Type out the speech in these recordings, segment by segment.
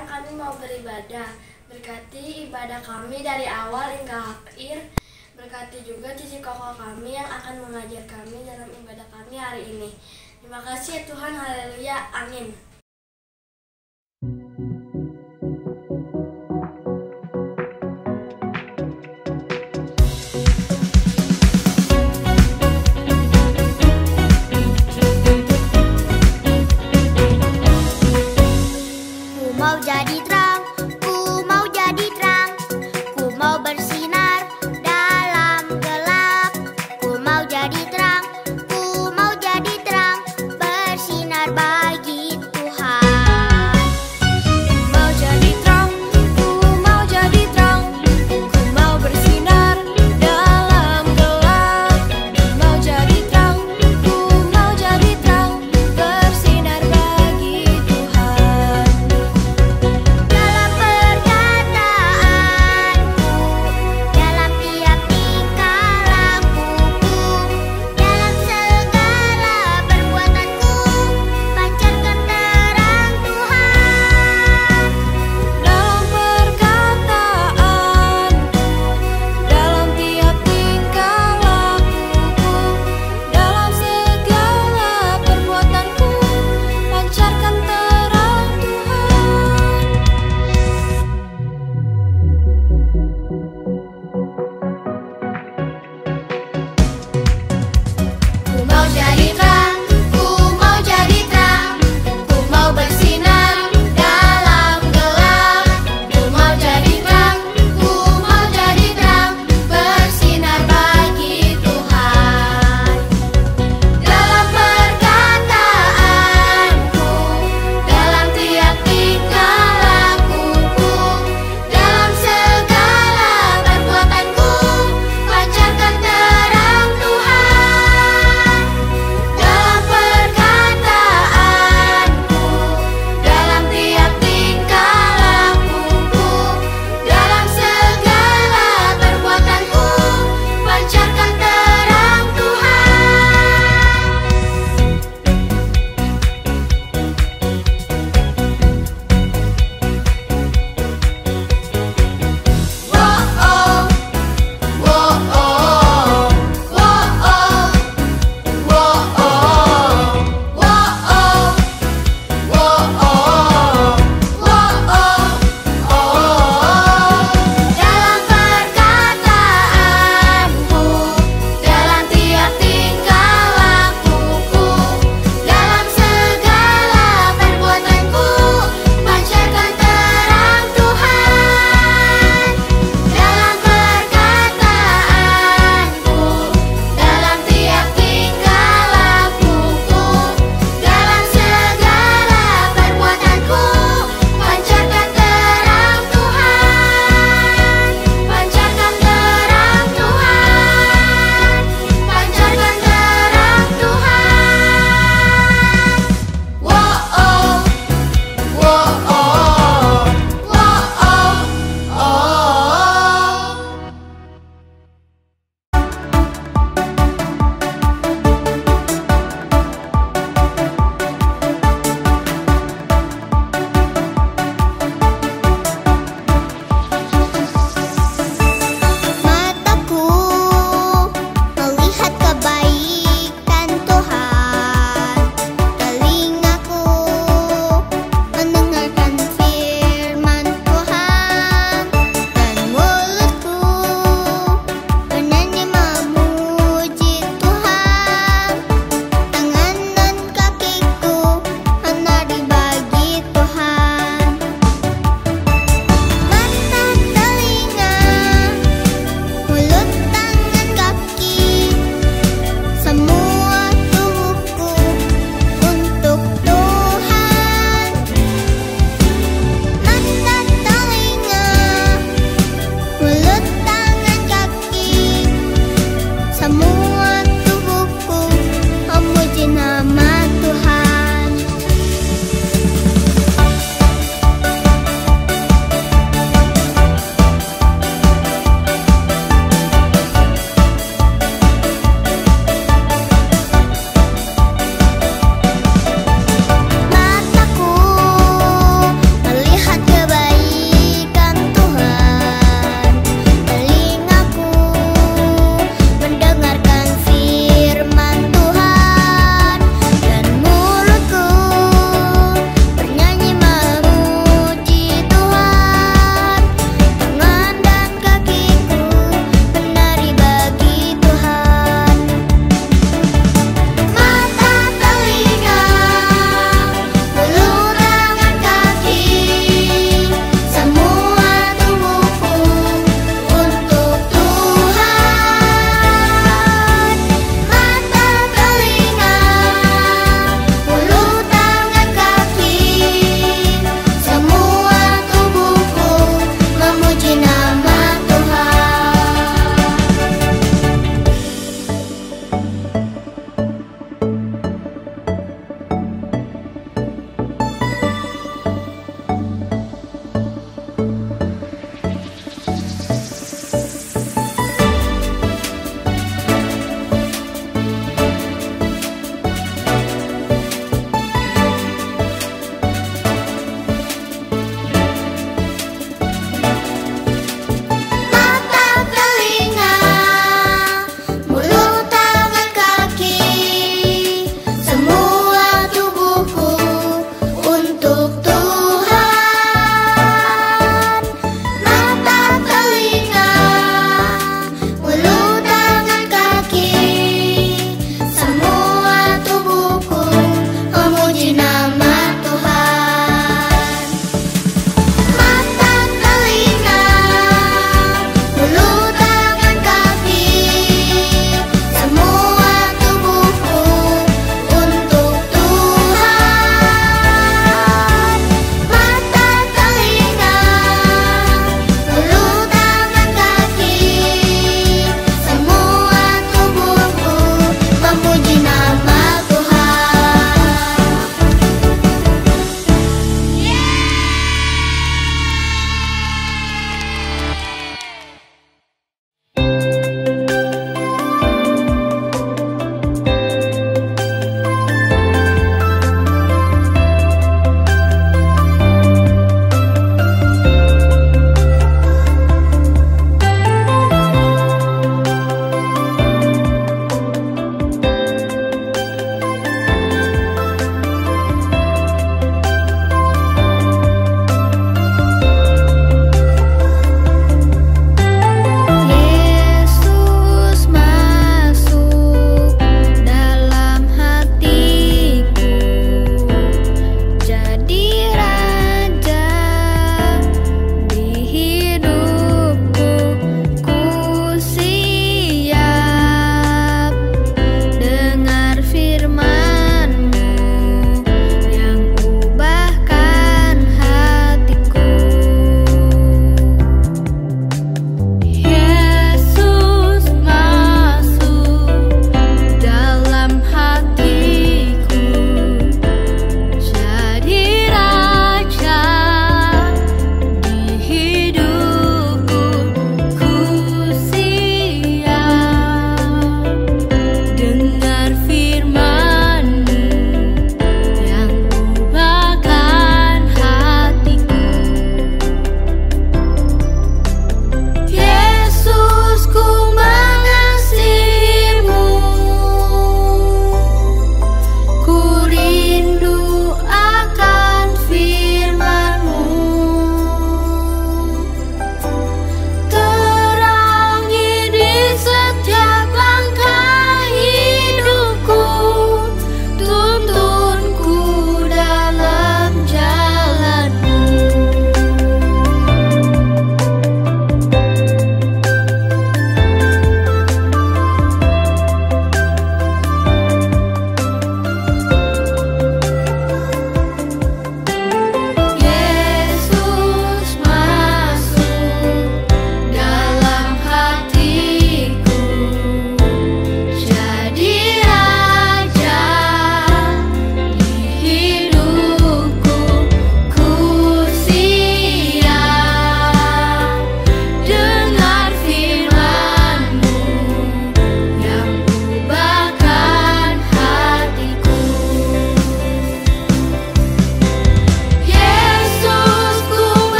sekarang kami mau beribadah. Berkati ibadah kami dari awal hingga akhir. Berkati juga cici koko kami yang akan mengajar kami dalam ibadah kami hari ini. Terima kasih ya Tuhan, haleluya, amin. Mau jadi terang, ku mau jadi terang, ku mau bersinar dalam gelap. Ku mau jadi terang, ku mau jadi terang, bersinar bagi Tuhan. Mau jadi terang, ku mau jadi terang, ku mau bersinar dalam gelap. Mau jadi terang, ku mau jadi terang, bersinar bagi Tuhan.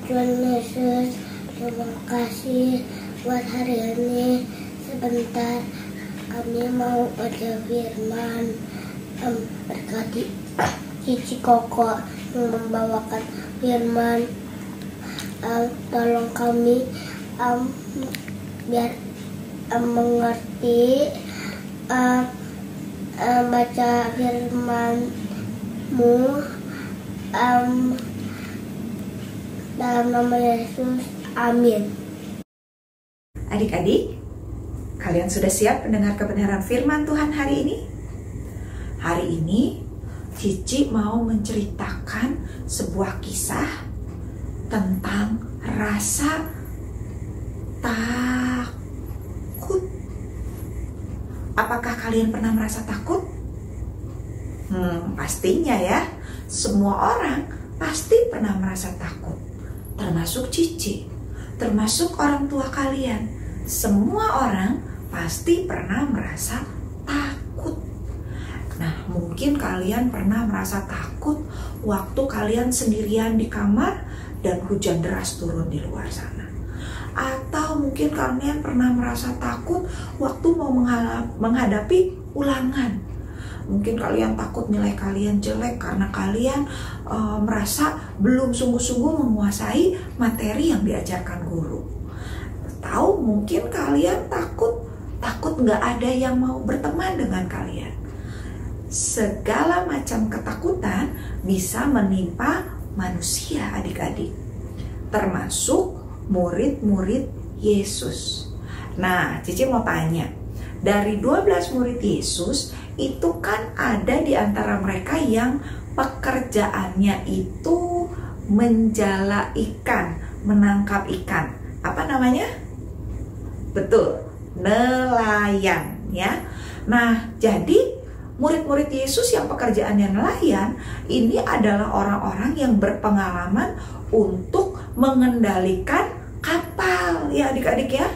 Tuhan Yesus, terima kasih buat hari ini. Sebentar kami mau baca firman. Berkati Cici Koko yang membawakan firman. Tolong kami biar mengerti baca firman-Mu. Dalam nama Yesus, amin. Adik-adik, kalian sudah siap mendengar kebenaran firman Tuhan hari ini? Hari ini, Cici mau menceritakan sebuah kisah tentang rasa takut. Apakah kalian pernah merasa takut? Pastinya ya, semua orang pasti pernah merasa takut. Termasuk Cici, termasuk orang tua kalian. Semua orang pasti pernah merasa takut. Nah, mungkin kalian pernah merasa takut waktu kalian sendirian di kamar dan hujan deras turun di luar sana. Atau mungkin kalian pernah merasa takut waktu mau menghadapi ulangan. Mungkin kalian takut nilai kalian jelek karena kalian merasa belum sungguh-sungguh menguasai materi yang diajarkan guru. Atau mungkin kalian takut nggak ada yang mau berteman dengan kalian. Segala macam ketakutan bisa menimpa manusia, adik-adik, termasuk murid-murid Yesus. Nah, Cici mau tanya, dari 12 murid Yesus itu kan ada di antara mereka yang pekerjaannya itu menjala ikan, menangkap ikan. Apa namanya? Betul, nelayan ya. Nah, jadi murid-murid Yesus yang pekerjaannya nelayan ini adalah orang-orang yang berpengalaman untuk mengendalikan kapal ya adik-adik ya.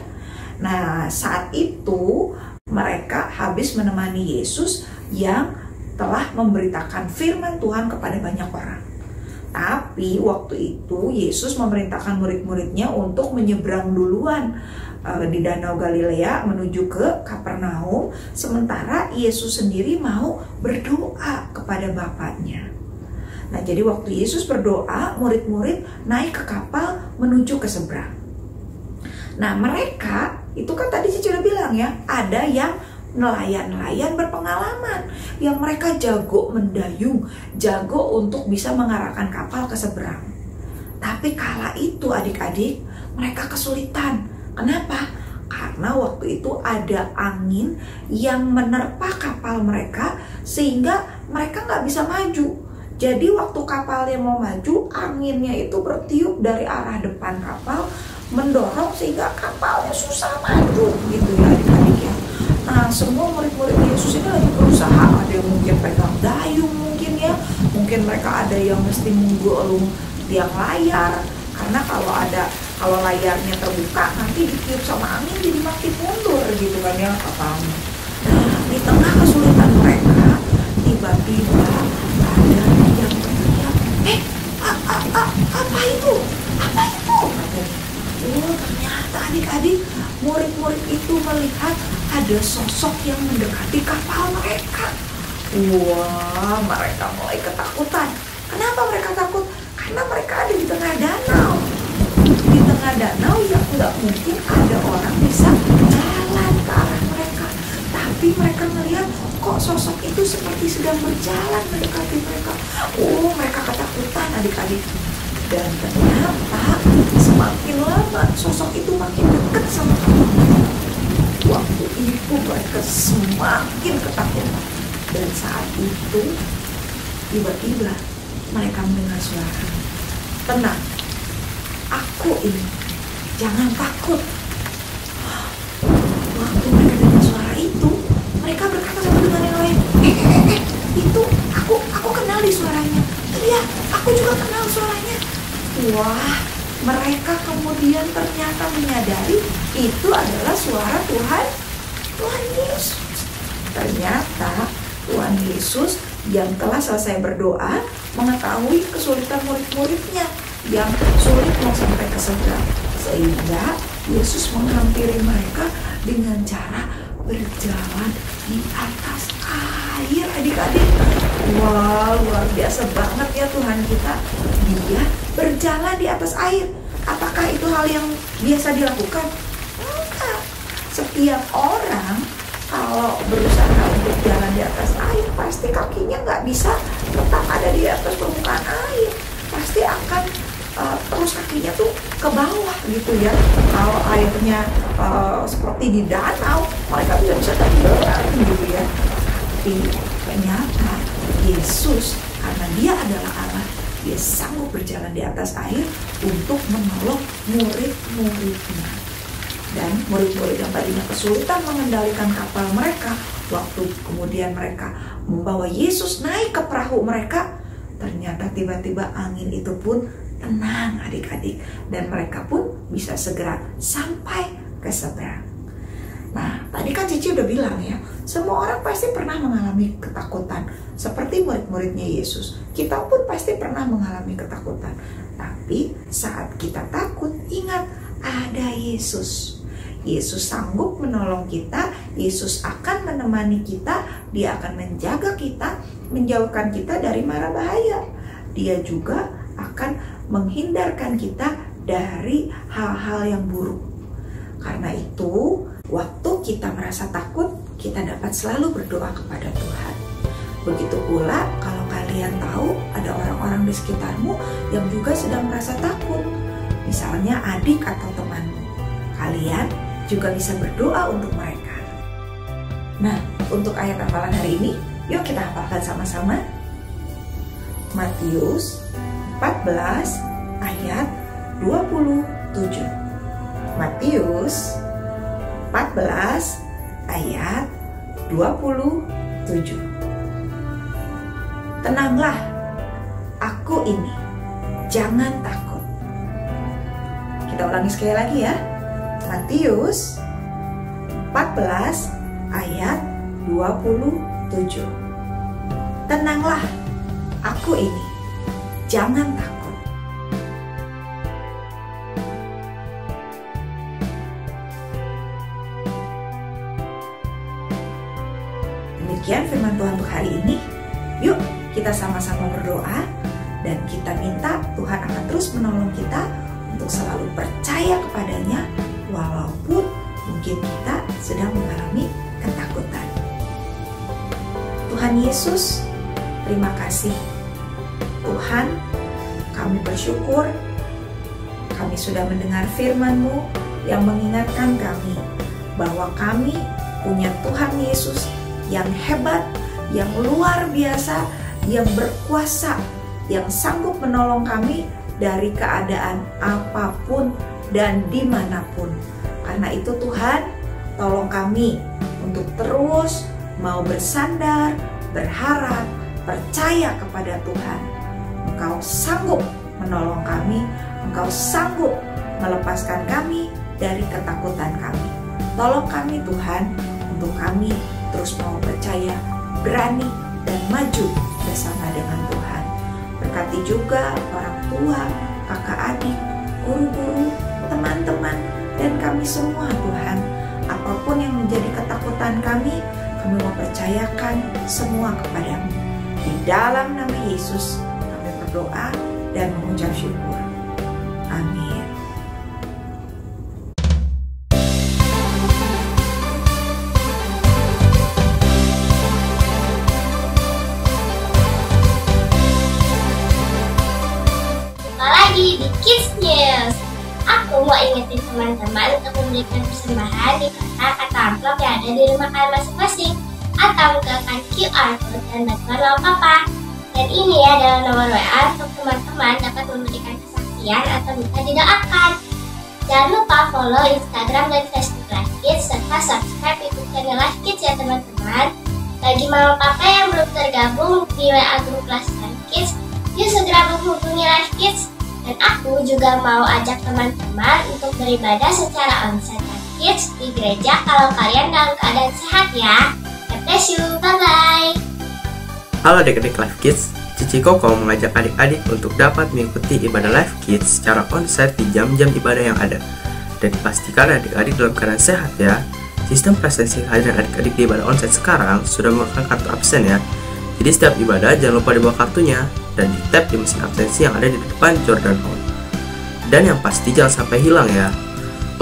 Nah, saat itu mereka habis menemani Yesus yang telah memberitakan firman Tuhan kepada banyak orang. Tapi waktu itu Yesus memerintahkan murid-muridnya untuk menyeberang duluan di Danau Galilea menuju ke Kapernaum, sementara Yesus sendiri mau berdoa kepada Bapaknya. Nah, jadi waktu Yesus berdoa, murid-murid naik ke kapal menuju ke seberang. Nah, mereka itu kan tadi Cici udah bilang ya, ada yang nelayan-nelayan berpengalaman, yang mereka jago mendayung, jago untuk bisa mengarahkan kapal ke seberang. Tapi kala itu adik-adik, mereka kesulitan. Kenapa? Karena waktu itu ada angin yang menerpa kapal mereka sehingga mereka nggak bisa maju. Jadi waktu kapalnya mau maju, anginnya itu bertiup dari arah depan kapal, mendorong sehingga kapalnya susah maju gitu ya adik-adik ya. Nah, semua murid-murid Yesus ini lagi berusaha, ada yang mungkin pegang dayung mungkin ya, mungkin mereka ada yang mesti menggulung tiang layar, karena kalau layarnya terbuka nanti ditiup sama angin jadi makin mundur gitu kan ya kapalnya. Nah, di tengah kesulitan mereka tiba-tiba ada yang berteriak, apa itu? Apa itu? Oh, ternyata adik-adik, murid-murid itu melihat ada sosok yang mendekati kapal mereka. Wah, mereka mulai ketakutan. Kenapa mereka takut? Karena mereka ada di tengah danau. Di tengah danau yang nggak mungkin ada orang bisa jalan ke arah mereka. Tapi mereka melihat kok sosok itu seperti sedang berjalan mendekati mereka. Oh, mereka ketakutan adik-adik. Dan ternyata semakin lama sosok itu makin dekat sama mereka. Waktu itu mereka semakin ketakutan. Dan saat itu tiba-tiba mereka mendengar suara, "Tenang, aku ini, jangan takut." Waktu mereka dengar suara itu, mereka berkata satu dengan yang lain, itu aku kenal di suaranya. Iya, aku juga kenal suaranya. Wah, mereka kemudian ternyata menyadari itu adalah suara Tuhan Yesus. Ternyata Tuhan Yesus yang telah selesai berdoa mengetahui kesulitan murid-muridnya. yang sulit mau sampai ke seberang. Sehingga Yesus menghampiri mereka dengan cara berjalan di atas air, adik-adik. Wah, luar biasa banget ya Tuhan kita. Dia berjalan di atas air. Apakah itu hal yang biasa dilakukan? Enggak. Setiap orang kalau berusaha untuk jalan di atas air, pasti kakinya nggak bisa tetap ada di atas permukaan air. Pasti akan terus kakinya tuh ke bawah gitu ya. Kalau airnya seperti di danau, mereka bisa tenggelam gitu ya. Tapi ternyata Yesus, karena dia adalah Allah, dia sanggup berjalan di atas air untuk menolong murid-muridnya. Dan murid-murid yang tadinya kesulitan mengendalikan kapal mereka, waktu kemudian mereka membawa Yesus naik ke perahu mereka, ternyata tiba-tiba angin itu pun tenang adik-adik, dan mereka pun bisa segera sampai ke seberang. Nah, tadi kan Cici udah bilang ya, semua orang pasti pernah mengalami ketakutan seperti murid-muridnya Yesus. Kita pun pasti pernah mengalami ketakutan. Tapi saat kita takut, ingat ada Yesus. Yesus sanggup menolong kita, Yesus akan menemani kita, dia akan menjaga kita, menjauhkan kita dari mara bahaya. Dia juga akan menghindarkan kita dari hal-hal yang buruk. Karena itu, waktu kita merasa takut, kita dapat selalu berdoa kepada Tuhan. Begitu pula kalau kalian tahu ada orang-orang di sekitarmu yang juga sedang merasa takut, misalnya adik atau temanmu, kalian juga bisa berdoa untuk mereka. Nah, untuk ayat hafalan hari ini, yuk kita hafalkan sama-sama. Matius 14 ayat 27. Matius 14 ayat 27. Tenanglah, aku ini, jangan takut. Kita ulangi sekali lagi ya. Matius 14 ayat 27. Tenanglah, aku ini, jangan takut. Demikian firman Tuhan untuk hari ini. Yuk kita sama-sama berdoa dan kita minta Tuhan akan terus menolong kita untuk selalu percaya kepadanya walaupun mungkin kita sedang mengalami ketakutan. Tuhan Yesus, terima kasih. Tuhan, kami bersyukur kami sudah mendengar firman-Mu yang mengingatkan kami bahwa kami punya Tuhan Yesus yang hebat, yang luar biasa, yang berkuasa, yang sanggup menolong kami dari keadaan apapun dan dimanapun. Karena itu Tuhan, tolong kami untuk terus mau bersandar, berharap, percaya kepada Tuhan. Engkau sanggup menolong kami, Engkau sanggup melepaskan kami dari ketakutan kami. Tolong kami Tuhan, untuk kami terus mau percaya, berani, dan maju bersama dengan Tuhan. Berkati juga orang tua, kakak adik, guru-guru, teman-teman, dan kami semua Tuhan. Apapun yang menjadi ketakutan kami mau percayakan semua kepadamu. Di dalam nama Yesus kami berdoa dan mengucap syukur. Amin. Lagi di Kids News. Aku mau ingetin teman-teman untuk memberikan persembahan di kotak atau amplop yang ada di rumah kalian masing-masing, atau menggunakan QR Code dan bantuan mama papa. Dan ini adalah nomor WA untuk teman-teman dapat memberikan kesaksian atau minta didoakan. Jangan lupa follow Instagram dan Facebook Live Kids serta subscribe YouTube channel Live Kids ya teman-teman. Bagi mama papa yang belum tergabung di WA grup Live Kids, yuk segera menghubungi Live Kids. Dan aku juga mau ajak teman-teman untuk beribadah secara onsite Live Kids di gereja kalau kalian dalam keadaan sehat ya. God bless you, bye-bye. Halo adik-adik Live Kids, Cici Koko mengajak adik-adik untuk dapat mengikuti ibadah Live Kids secara onsite di jam-jam ibadah yang ada. Dan dipastikan adik-adik dalam keadaan sehat ya. Sistem presensi kehadiran adik-adik di ibadah onsite sekarang sudah menggunakan kartu absen ya. Jadi setiap ibadah jangan lupa dibawa kartunya dan di-tap di mesin absensi yang ada di depan Jordan Hall. Dan yang pasti jangan sampai hilang ya.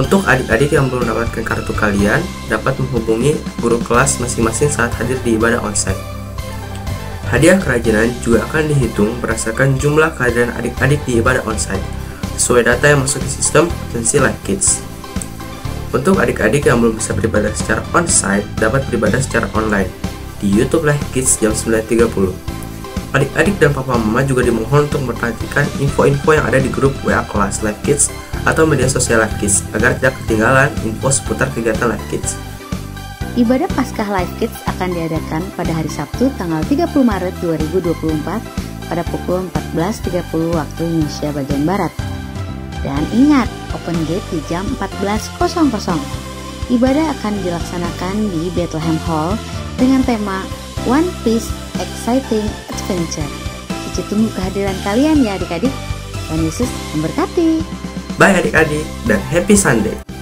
Untuk adik-adik yang belum mendapatkan kartu kalian, dapat menghubungi guru kelas masing-masing saat hadir di ibadah onsite. Hadiah kerajinan juga akan dihitung berdasarkan jumlah kehadiran adik-adik di ibadah onsite, sesuai data yang masuk ke sistem absensi Live Kids. Untuk adik-adik yang belum bisa beribadah secara onsite, dapat beribadah secara online di YouTube Live Kids jam 9.30. Adik-adik dan papa mama juga dimohon untuk memperhatikan info-info yang ada di grup WA kelas Live Kids atau media sosial Live Kids agar tidak ketinggalan info seputar kegiatan Live Kids. Ibadah Paskah Live Kids akan diadakan pada hari Sabtu tanggal 30 Maret 2024 pada pukul 14.30 waktu Indonesia bagian Barat. Dan ingat, open gate di jam 14.00. Ibadah akan dilaksanakan di Bethlehem Hall dengan tema One Piece Exciting Adventure. Cici tunggu kehadiran kalian ya adik-adik. Tuhan Yesus memberkati. Bye adik-adik dan happy Sunday.